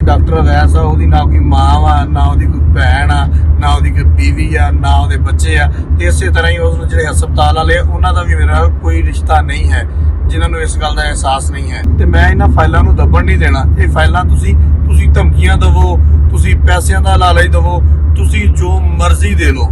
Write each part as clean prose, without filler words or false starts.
Doctor Awais आ ਉਹਦੀ ना कोई मां वा ना ਉਹਦੀ कोई भैन आ ना ਉਹਦੀ कोई बीवी आ ना ਉਹਦੇ ਬੱਚੇ आ ਤੇ ਇਸੇ ਤਰ੍ਹਾਂ ਹੀ ਉਸ ਜਿਹੜੇ ਹਸਪਤਾਲ ਵਾਲੇ ਉਹਨਾਂ ਦਾ ਵੀ ਮੇਰਾ ਕੋਈ ਰਿਸ਼ਤਾ ਨਹੀਂ ਹੈ ਜਿਨ੍ਹਾਂ ਨੂੰ ਇਸ ਗੱਲ ਦਾ ਅਹਿਸਾਸ ਨਹੀਂ ਹੈ ਤੇ ਮੈਂ ਇਹਨਾਂ ਫਾਈਲਾਂ ਨੂੰ ਦੱਬਣ ਨਹੀਂ ਦੇਣਾ। ਇਹ ਫਾਈਲਾਂ ਤੁਸੀਂ ਧਮਕੀਆਂ ਦੇਵੋ, ਤੁਸੀਂ ਪੈਸਿਆਂ ਦਾ ਲਾਲਚ ਦੇਵੋ, ਤੁਸੀਂ ਜੋ ਮਰਜ਼ੀ ਦੇ ਲਓ,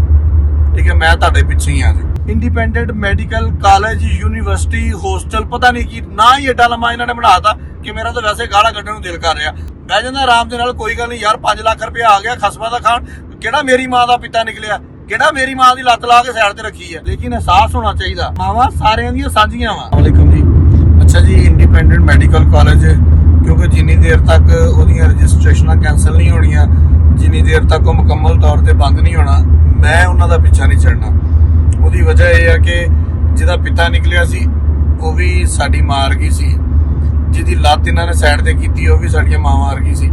ठीक है, मैं ਤੁਹਾਡੇ ਪਿੱਛੇ ਹੀ ਆ ਜੀ। Independent medical college university hostel पता नहीं की ना ही एडा लम्मा इन्होंने बनाता कि मेरा तो वैसे गाला कड्ढण ਨੂੰ दिल कर रहा बह जांदा आराम दे नाल, कोई गल नहीं यार 5 लाख रुपया आ गया खसमा दा खान, किहड़ा मेरी मां दा पिता निकलिया, किहड़ा मेरी मां दी लत्त ला के साइड ते रखी है। लेकिन एहसास होना चाहिए मावां सारियां दी सांझियां वा। वालेकुम जी। अच्छा जी, इंडिपेंडेंट मेडिकल कॉलेज क्योंकि जिन्नी देर तक ओहदियां रजिस्ट्रेशनां कैंसल नहीं होणियां, जिन्नी देर तक वो मुकम्मल तौर पर बंद नहीं होना, मैं उन्हां दा पिछा नहीं छड्डना। ਉਹਦੀ ਵਜ੍ਹਾ ਇਹ ਹੈ ਕਿ ਜਿਹਦਾ ਪਿਤਾ ਨਿਕਲਿਆ ਸੀ ਉਹ ਵੀ ਸਾਡੀ ਮਾਂ ਵਰਗੀ ਸੀ, ਜਿਹਦੀ ਲੱਤ ਇਹਨਾਂ ਨੇ ਸਾਈਡ ਤੇ ਕੀਤੀ ਉਹ ਵੀ ਸਾਡੀਆਂ ਮਾਵਾਂ ਵਰਗੀ ਸੀ।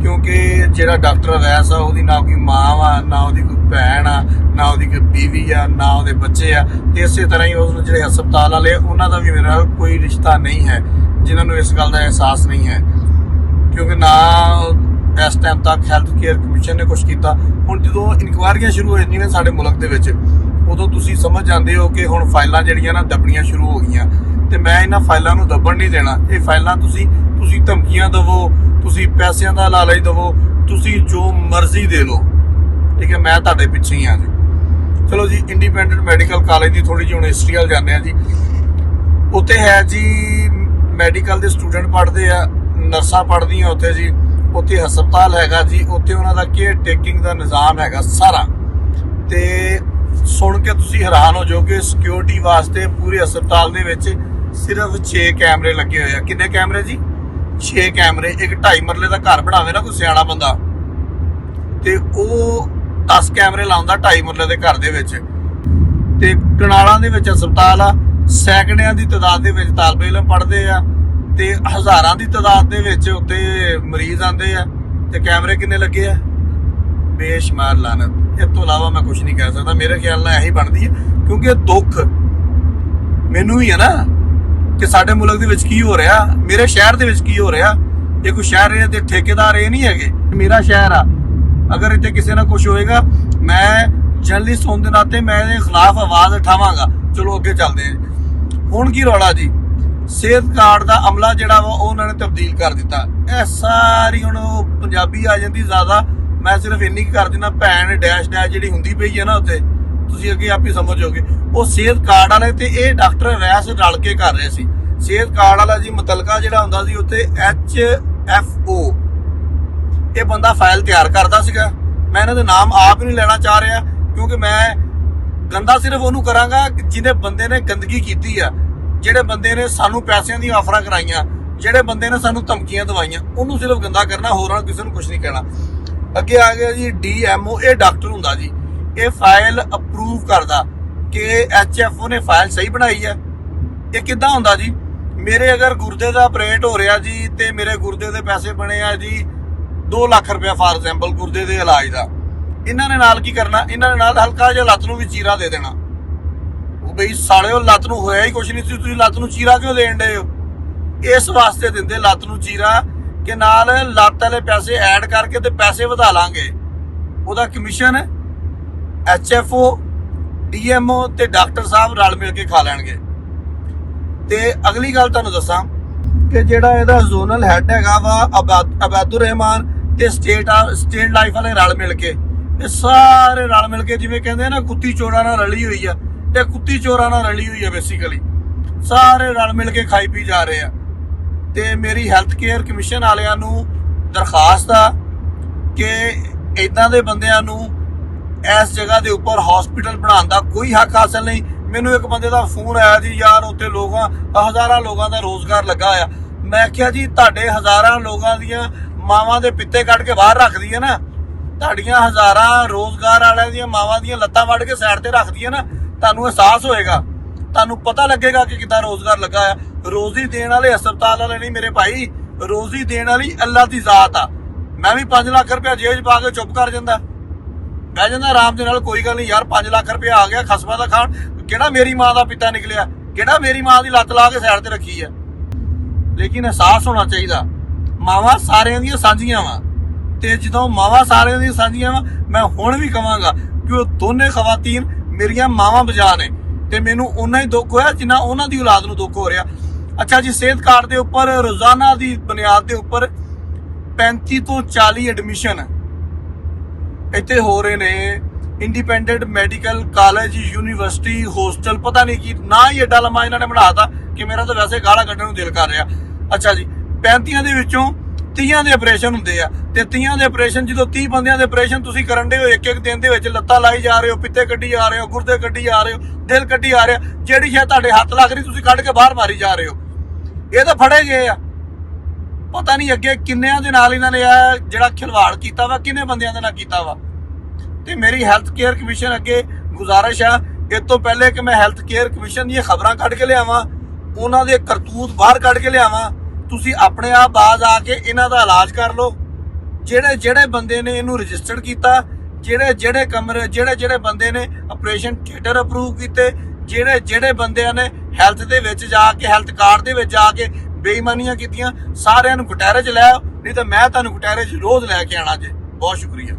ਕਿਉਂਕਿ ਜਿਹੜਾ ਡਾਕਟਰ ਅਵੈਸ ਆ ਉਹਦੀ ਨਾ ਕੋਈ ਮਾਂ ਵਾ, ਨਾ ਉਹਦੀ ਕੋਈ ਭੈਣ ਆ, ਨਾ ਉਹਦੀ ਕੋਈ ਬੀਵੀ ਆ, ਨਾ ਉਹਦੇ ਬੱਚੇ ਆ ਤੇ ਇਸੇ ਤਰ੍ਹਾਂ ਹੀ ਉਸ ਜਿਹੜੇ ਹਸਪਤਾਲ ਵਾਲੇ ਉਹਨਾਂ ਦਾ ਵੀ ਮੇਰਾ ਕੋਈ ਰਿਸ਼ਤਾ ਨਹੀਂ ਹੈ ਜਿਨ੍ਹਾਂ ਨੂੰ ਇਸ ਗੱਲ ਦਾ ਅਹਿਸਾਸ ਨਹੀਂ ਹੈ। ਕਿਉਂਕਿ ਨਾ ਇਸ ਟਾਈਮ ਤੱਕ ਹੈਲਥ ਕੇਅਰ ਕਮਿਸ਼ਨ ਨੇ ਕੁਛ ਕੀਤਾ। ਹੁਣ ਜਦੋਂ ਇਨਕੁਆਇਰੀਆਂ ਸ਼ੁਰੂ ਹੋ ਜਾਂਦੀਆਂ ਨੇ ਸਾਡੇ ਮੁਲਕ ਦੇ ਵਿੱਚ, ਉਦੋਂ ਤੁਸੀਂ ਸਮਝ ਜਾਂਦੇ ਹੋ ਕਿ ਹੁਣ ਫਾਈਲਾਂ ਜਿਹੜੀਆਂ ਨਾ ਦੱਬਣੀਆਂ ਸ਼ੁਰੂ ਹੋ ਗਈਆਂ ਤੇ ਮੈਂ ਇਹਨਾਂ ਫਾਈਲਾਂ ਨੂੰ ਦੱਬਣ ਨਹੀਂ ਦੇਣਾ। ਇਹ ਫਾਈਲਾਂ ਤੁਸੀਂ ਧਮਕੀਆਂ ਦੇਵੋ, ਤੁਸੀਂ ਪੈਸਿਆਂ ਦਾ ਲਾਲਚ ਦੇਵੋ, ਤੁਸੀਂ ਜੋ ਮਰਜ਼ੀ ਦੇ ਲਓ, ਠੀਕ ਹੈ, ਮੈਂ ਤੁਹਾਡੇ ਪਿੱਛੇ ਹੀ ਆ ਜੀ। ਚਲੋ ਜੀ, ਇੰਡੀਪੈਂਡੈਂਟ ਮੈਡੀਕਲ ਕਾਲਜ ਦੀ ਥੋੜੀ ਜਿਹੀ ਹੁਣ ਹਿਸਟਰੀ ਵੱਲ ਜਾਂਦੇ ਆ ਜੀ। ਉੱਥੇ ਹੈ ਜੀ ਮੈਡੀਕਲ ਦੇ ਸਟੂਡੈਂਟ ਪੜ੍ਹਦੇ ਆ, ਨਰਸਾਂ ਪੜ੍ਹਦੀਆਂ ਉੱਥੇ ਜੀ। ਉੱਥੇ ਹਸਪਤਾਲ ਹੈਗਾ ਜੀ, ਉੱਥੇ ਉਹਨਾਂ ਦਾ ਕੇਅਰ ਟੇਕਿੰਗ ਦਾ ਨਿਜ਼ਾਮ ਹੈਗਾ ਸਾਰਾ। ਤੇ ਸੁਣ ਕੇ ਤੁਸੀਂ ਹੈਰਾਨ ਹੋ ਜਾਓਗੇ, ਸਿਕਿਉਰਿਟੀ ਵਾਸਤੇ ਪੂਰੇ ਹਸਪਤਾਲ ਦੇ ਵਿੱਚ ਸਿਰਫ 6 ਕੈਮਰੇ ਲੱਗੇ ਹੋਏ ਆ। ਕਿੰਨੇ ਕੈਮਰੇ ਜੀ? 6 ਕੈਮਰੇ। ਇੱਕ 2.5 ਮਰਲੇ ਦਾ ਘਰ ਬਣਾਵੇ ਨਾ ਕੋਈ ਸਿਆਣਾ ਬੰਦਾ ਤੇ ਉਹ 10 ਕੈਮਰੇ ਲਾਉਂਦਾ 2.5 ਮਰਲੇ ਦੇ ਘਰ ਦੇ ਵਿੱਚ। ਤੇ ਕਨਾਲਾਂ ਦੇ ਵਿੱਚ ਹਸਪਤਾਲ ਆ, ਸੈਂਕੜਿਆਂ ਦੀ ਤਾਦਾਦ ਦੇ ਵਿੱਚ ਤਾਲਬੇ ਇਲਮ ਪੜ੍ਹਦੇ ਆ ਤੇ ਹਜ਼ਾਰਾਂ ਦੀ ਤਾਦਾਦ ਦੇ ਵਿੱਚ ਉੱਤੇ ਮਰੀਜ਼ ਆਉਂਦੇ ਆ ਤੇ ਕੈਮਰੇ ਕਿੰਨੇ ਲੱਗੇ ਆ? ਬੇਸ਼ੁਮਾਰ ਲਾਨਤ। ਇਸ ਤੋਂ ਇਲਾਵਾ ਮੈਂ ਕੁਝ ਨਹੀਂ ਕਹਿ ਸਕਦਾ। ਮੇਰੇ ਖਿਆਲ ਨਾਲ ਇਹੀ ਬਣਦੀ ਹੈ, ਕਿਉਂਕਿ ਦੁੱਖ ਮੈਨੂੰ ਹੀ ਹੈ ਨਾ ਕਿ ਸਾਡੇ ਮੁਲਕ ਦੇ ਵਿੱਚ ਕੀ ਹੋ ਰਿਹਾ, ਮੇਰੇ ਸ਼ਹਿਰ ਦੇ ਵਿੱਚ ਕੀ ਹੋ ਰਿਹਾ। ਇਹ ਕੋਈ ਸ਼ਹਿਰ ਹੈ ਤੇ ਠੇਕੇਦਾਰ ਇਹ ਨਹੀਂ ਹੈਗੇ, ਮੇਰਾ ਸ਼ਹਿਰ ਆ। ਅਗਰ ਇੱਥੇ ਕਿਸੇ ਨਾਲ ਕੁਝ ਹੋਏਗਾ, ਮੈਂ ਜਰਨਲਿਸਟ ਹੋਣ ਦੇ ਨਾਤੇ ਮੈਂ ਇਹਦੇ ਖਿਲਾਫ ਆਵਾਜ਼ ਉਠਾਵਾਂਗਾ। ਚਲੋ ਅੱਗੇ ਚੱਲਦੇ ਹਾਂ। ਹੁਣ ਕੀ ਰੌਲਾ ਜੀ? ਸਿਹਤ ਕਾਰਡ ਦਾ ਅਮਲਾ ਜਿਹੜਾ ਵਾ ਉਹ ਉਹਨਾਂ ਨੇ ਤਬਦੀਲ ਕਰ ਦਿੱਤਾ। ਇਹ ਸਾਰੀ ਹੁਣ ਪੰਜਾਬੀ ਆ ਜਾਂਦੀ ਜ਼ਿਆਦਾ। ਮੈਂ ਸਿਰਫ ਇੰਨੀ ਕਰ ਦਿੰਦਾ, ਭੈਣ ਡੈਸ਼ ਡੈਸ਼ ਜਿਹੜੀ ਹੁੰਦੀ ਪਈ ਹੈ ਨਾ ਉੱਥੇ, ਤੁਸੀਂ ਅੱਗੇ ਆਪ ਹੀ ਸਮਝ ਜਾਓਗੇ। ਉਹ ਸਿਹਤ ਕਾਰਡ ਵਾਲੇ ਤੇ ਇਹ ਡਾਕਟਰ ਅਵੈਸ ਰਲ ਕੇ ਕਰ ਰਹੇ ਸੀ। ਸਿਹਤ ਕਾਰਡ ਵਾਲਾ ਜੀ ਮੁਤਲਕਾ ਜਿਹੜਾ ਹੁੰਦਾ ਸੀ ਉੱਥੇ HFO, ਇਹ ਬੰਦਾ ਫਾਈਲ ਤਿਆਰ ਕਰਦਾ ਸੀਗਾ। ਮੈਂ ਇਹਨਾਂ ਦੇ ਨਾਮ ਆਪ ਹੀ ਨਹੀਂ ਲੈਣਾ ਚਾਹ ਰਿਹਾ, ਕਿਉਂਕਿ ਮੈਂ ਗੰਦਾ ਸਿਰਫ ਉਹਨੂੰ ਕਰਾਂਗਾ ਜਿਹਨੇ ਬੰਦੇ ਨੇ ਗੰਦਗੀ ਕੀਤੀ ਆ, ਜਿਹੜੇ ਬੰਦੇ ਨੇ ਸਾਨੂੰ ਪੈਸਿਆਂ ਦੀਆਂ ਆਫਰਾਂ ਕਰਾਈਆਂ, ਜਿਹੜੇ ਬੰਦੇ ਨੇ ਸਾਨੂੰ ਧਮਕੀਆਂ ਦਵਾਈਆਂ, ਉਹਨੂੰ ਸਿਰਫ ਗੰਦਾ ਕਰਨਾ, ਹੋਰਾਂ ਕਿਸੇ ਨੂੰ ਕੁਝ ਨਹੀਂ ਕਹਿਣਾ। ਅੱਗੇ ਆ ਗਿਆ ਜੀ DMO, ਇਹ ਡਾਕਟਰ ਹੁੰਦਾ ਜੀ। ਇਹ ਫਾਈਲ ਅਪਰੂਵ ਕਰਦਾ ਕਿ HFO ਨੇ ਫਾਈਲ ਸਹੀ ਬਣਾਈ ਹੈ। ਇਹ ਕਿੱਦਾਂ ਹੁੰਦਾ ਜੀ? ਮੇਰੇ ਅਗਰ ਗੁਰਦੇ ਦਾ ਆਪਰੇਟ ਹੋ ਰਿਹਾ ਜੀ ਤੇ ਮੇਰੇ ਗੁਰਦੇ ਦੇ ਪੈਸੇ ਬਣੇ ਆ ਜੀ 2 ਲੱਖ ਰੁਪਇਆ ਫਾਰ ਐਗਜ਼ਾਮਪਲ ਗੁਰਦੇ ਦੇ ਇਲਾਜ ਦਾ। ਇਹਨਾਂ ਨੇ ਨਾਲ ਕੀ ਕਰਨਾ? ਇਹਨਾਂ ਨੇ ਨਾਲ ਹਲਕਾ ਜਿਹਾ ਲੱਤ ਨੂੰ ਵੀ ਚੀਰਾ ਦੇ ਦੇਣਾ। ਉਹ ਬਈ ਸਾਲਿਓ, ਲੱਤ ਨੂੰ ਹੋਇਆ ਹੀ ਕੁਛ ਨਹੀਂ ਸੀ, ਤੁਸੀਂ ਲੱਤ ਨੂੰ ਚੀਰਾ ਕਿਉਂ ਦੇਣ ਡਏ ਹੋ? ਇਸ ਵਾਸਤੇ ਦਿੰਦੇ ਲੱਤ ਨੂੰ ਚੀਰਾ ਕਿ ਨਾਲ ਲੱਤ ਵਾਲੇ ਪੈਸੇ ਐਡ ਕਰਕੇ ਤੇ ਪੈਸੇ ਵਧਾ ਲਾਂਗੇ। ਉਹਦਾ ਕਮਿਸ਼ਨ HFO, DMO ਤੇ ਡਾਕਟਰ ਸਾਹਿਬ ਰਲ ਮਿਲ ਕੇ ਖਾ ਲੈਣਗੇ। ਤੇ ਅਗਲੀ ਗੱਲ ਤੁਹਾਨੂੰ ਦੱਸਾਂ ਕਿ ਜਿਹੜਾ ਇਹਦਾ ਜ਼ੋਨਲ ਹੈਡ ਹੈਗਾ ਵਾ ਅਬੈਦੁਰ ਰਹਿਮਾਨ ਤੇ ਸਟੇਟ ਲਾਈਫ ਵਾਲੇ ਰਲ ਮਿਲ ਕੇ, ਇਹ ਸਾਰੇ ਰਲ ਮਿਲ ਕੇ ਜਿਵੇਂ ਕਹਿੰਦੇ ਨਾ ਕੁੱਤੀ ਚੋਰਾਂ ਨਾਲ ਰਲੀ ਹੋਈ ਆ, ਤੇ ਕੁੱਤੀ ਚੋਰਾਂ ਨਾਲ ਰਲੀ ਹੋਈ ਆ ਬੇਸਿਕਲੀ। ਸਾਰੇ ਰਲ ਮਿਲ ਕੇ ਖਾਈ ਪੀ ਜਾ ਰਹੇ ਆ। ਤੇ ਮੇਰੀ ਹੈਲਥ ਕੇਅਰ ਕਮਿਸ਼ਨ ਵਾਲਿਆਂ ਨੂੰ ਦਰਖਾਸਤ ਆ ਕਿ ਇਦਾਂ ਦੇ ਬੰਦਿਆਂ ਨੂੰ ਇਸ ਜਗ੍ਹਾ ਦੇ ਉੱਪਰ ਹਸਪੀਟਲ ਬਣਾਉਣ ਦਾ ਕੋਈ ਹੱਕ ਹਾਸਲ ਨਹੀਂ। ਮੈਨੂੰ ਇੱਕ ਬੰਦੇ ਦਾ ਫੋਨ ਆਇਆ ਜੀ, ਯਾਰ ਉੱਥੇ ਹਜ਼ਾਰਾਂ ਲੋਕਾਂ ਦਾ ਰੋਜ਼ਗਾਰ ਲੱਗਾ ਆ। ਮੈਂ ਕਿਹਾ ਜੀ ਤੁਹਾਡੇ ਹਜ਼ਾਰਾਂ ਲੋਕਾਂ ਦੀਆਂ ਮਾਵਾਂ ਦੇ ਪਿੱਤੇ ਕੱਢ ਕੇ ਬਾਹਰ ਰੱਖਦੀ ਹੈ ਨਾ, ਤੁਹਾਡੀਆਂ ਹਜ਼ਾਰਾਂ ਰੋਜ਼ਗਾਰ ਵਾਲਿਆਂ ਦੀਆਂ ਮਾਵਾਂ ਦੀਆਂ ਲੱਤਾਂ ਵੱਢ ਕੇ ਸਾਈਡ ਤੇ ਰੱਖਦੀ ਹੈ ਨਾ, ਤੁਹਾਨੂੰ ਅਹਿਸਾਸ ਹੋਏਗਾ, ਤੁਹਾਨੂੰ ਪਤਾ ਲੱਗੇਗਾ ਕਿ ਕਿੱਦਾਂ ਰੋਜ਼ਗਾਰ ਲੱਗਾ ਆ। ਰੋਜ਼ੀ ਦੇਣ ਵਾਲੇ ਹਸਪਤਾਲ ਵਾਲੇ ਨਹੀਂ ਮੇਰੇ ਭਾਈ, ਰੋਜ਼ੀ ਦੇਣ ਵਾਲੀ ਅੱਲਾਹ ਦੀ ਜ਼ਾਤ ਆ। ਮੈਂ ਵੀ 5 ਲੱਖ ਰੁਪਇਆ ਜੇਬ 'ਚ ਪਾ ਕੇ ਚੁੱਪ ਕਰ ਜਾਂਦਾ, ਬਹਿ ਜਾਂਦਾ ਆਰਾਮ ਦੇ ਨਾਲ। ਕੋਈ ਗੱਲ ਨਹੀਂ ਯਾਰ, 5 ਲੱਖ ਰੁਪਇਆ ਆ ਗਿਆ ਖਸਮਾਂ ਦਾ ਖਾਣ, ਕਿਹੜਾ ਮੇਰੀ ਮਾਂ ਦਾ ਪਿਤਾ ਨਿਕਲਿਆ, ਕਿਹੜਾ ਮੇਰੀ ਮਾਂ ਦੀ ਲੱਤ ਲਾ ਕੇ ਸਾਈਡ ਤੇ ਰੱਖੀ ਆ। ਲੇਕਿਨ ਅਹਿਸਾਸ ਹੋਣਾ ਚਾਹੀਦਾ, ਮਾਵਾਂ ਸਾਰਿਆਂ ਦੀਆਂ ਸਾਂਝੀਆਂ ਵਾ, ਤੇ ਜਦੋਂ ਮਾਵਾਂ ਸਾਰਿਆਂ ਦੀਆਂ ਸਾਂਝੀਆਂ ਵਾ, ਮੈਂ ਹੁਣ ਵੀ ਕਵਾਂਗਾ ਕਿ ਉਹ ਦੋਨੇ ਖਵਾਤੀਨ ਮੇਰੀਆਂ ਮਾਵਾਂ ਬਜਾ ਨੇ, ਤੇ ਮੈਨੂੰ ਉਹਨਾਂ ਹੀ ਦੁੱਖ ਹੋਇਆ ਜਿੰਨਾ ਉਹਨਾਂ ਦੀ ਔਲਾਦ ਨੂੰ ਦੁੱਖ ਹੋ ਰਿਹਾ। ਅੱਛਾ ਜੀ, ਸਿਹਤ ਕਾਰਡ ਦੇ ਉੱਪਰ ਰੋਜ਼ਾਨਾ ਦੀ ਬੁਨਿਆਦ ਦੇ ਉੱਪਰ 35 ਤੋਂ 40 ਐਡਮਿਸ਼ਨ ਇੱਥੇ ਹੋ ਰਹੇ ਨੇ। Independent medical college, university, hostel, ਪਤਾ ਨਹੀਂ ਕੀ ਨਾ ਹੀ ਏਡਾ ਲੰਮਾ ਇਹਨਾਂ ਨੇ ਬਣਾਤਾ ਕਿ ਮੇਰਾ ਤਾਂ ਵੈਸੇ ਗਾਲਾਂ ਕੱਢਣ ਨੂੰ ਦਿਲ ਕਰ ਰਿਹਾ। ਅੱਛਾ ਜੀ, 35 ਦੇ ਵਿੱਚੋਂ 30 ਦੇ ਆਪਰੇਸ਼ਨ ਹੁੰਦੇ ਆ, ਤੇ 30 ਦੇ ਆਪਰੇਸ਼ਨ, ਜਦੋਂ 30 ਬੰਦਿਆਂ ਦੇ ਆਪਰੇਸ਼ਨ ਤੁਸੀਂ ਕਰਨ ਦੇ ਹੋ ਇੱਕ ਇੱਕ ਦਿਨ ਦੇ ਵਿੱਚ, ਲੱਤਾਂ ਲਾਈ ਜਾ ਰਹੇ ਹੋ, ਪਿੱਤੇ ਕੱਢੀ ਜਾ ਰਹੇ ਹੋ, ਗੁਰਦੇ ਕੱਢੀ ਜਾ ਰਹੇ ਹੋ, ਦਿਲ ਕੱਢੀ ਜਾ ਰਿਹਾ, ਜਿਹੜੀ ਸ਼ਾਇਦ ਤੁਹਾਡੇ ਹੱਥ ਲੱਗ ਰਹੀ ਤੁਸੀਂ ਕੱਢ ਕੇ ਬਾਹਰ ਮਾਰੀ ਜਾ ਰਹੇ ਹੋ। ਇਹ ਤਾਂ ਫੜੇ ਗਏ ਆ। ਪਤਾ ਨਹੀਂ ਅੱਗੇ ਕਿੰਨਿਆਂ ਦੇ ਨਾਲ ਇਹਨਾਂ ਨੇ ਆ ਜਿਹੜਾ ਖਿਲਵਾੜ ਕੀਤਾ ਵਾ, ਕਿੰਨੇ ਬੰਦਿਆਂ ਦੇ ਨਾਲ ਕੀਤਾ ਵਾ। ਤੇ ਮੇਰੀ ਹੈਲਥ ਕੇਅਰ ਕਮਿਸ਼ਨ ਅੱਗੇ ਗੁਜ਼ਾਰਿਸ਼ ਆ, ਇਸ ਤੋਂ ਪਹਿਲੇ ਕਿ ਮੈਂ ਹੈਲਥ ਕੇਅਰ ਕਮਿਸ਼ਨ ਦੀਆਂ ਖਬਰਾਂ ਕੱਢ ਕੇ ਲਿਆਵਾਂ, ਉਹਨਾਂ ਦੇ ਕਰਤੂਤ ਬਾਹਰ ਕੱਢ ਕੇ ਲਿਆਵਾਂ, ਤੁਸੀਂ ਆਪਣੇ ਆਪ ਬਾਜ਼ ਆ ਕੇ ਇਹਨਾਂ ਦਾ ਇਲਾਜ ਕਰ ਲਓ। ਜਿਹੜੇ ਬੰਦੇ ਨੇ ਇਹਨੂੰ ਰਜਿਸਟਰਡ ਕੀਤਾ, ਜਿਹੜੇ ਕਮਰੇ, ਜਿਹੜੇ ਬੰਦੇ ਨੇ ਆਪਰੇਸ਼ਨ ਥੀਏਟਰ ਅਪਰੂਵ ਕੀਤੇ, ਜਿਹੜੇ ਬੰਦਿਆਂ ਨੇ ਹੈਲਥ ਦੇ ਵਿੱਚ ਜਾ ਕੇ, ਹੈਲਥ ਕਾਰਡ ਦੇ ਵਿੱਚ ਜਾ ਕੇ ਬੇਈਮਾਨੀਆਂ ਕੀਤੀਆਂ, ਸਾਰਿਆਂ ਨੂੰ ਕਟਹਿਰੇ 'ਚ ਲੈ ਆਓ, ਨਹੀਂ ਤਾਂ ਮੈਂ ਤੁਹਾਨੂੰ ਕਟਹਿਰੇ 'ਚ ਰੋਜ਼ ਲੈ ਕੇ ਆਣਾ ਜੇ। ਬਹੁਤ ਸ਼ੁਕਰੀਆ।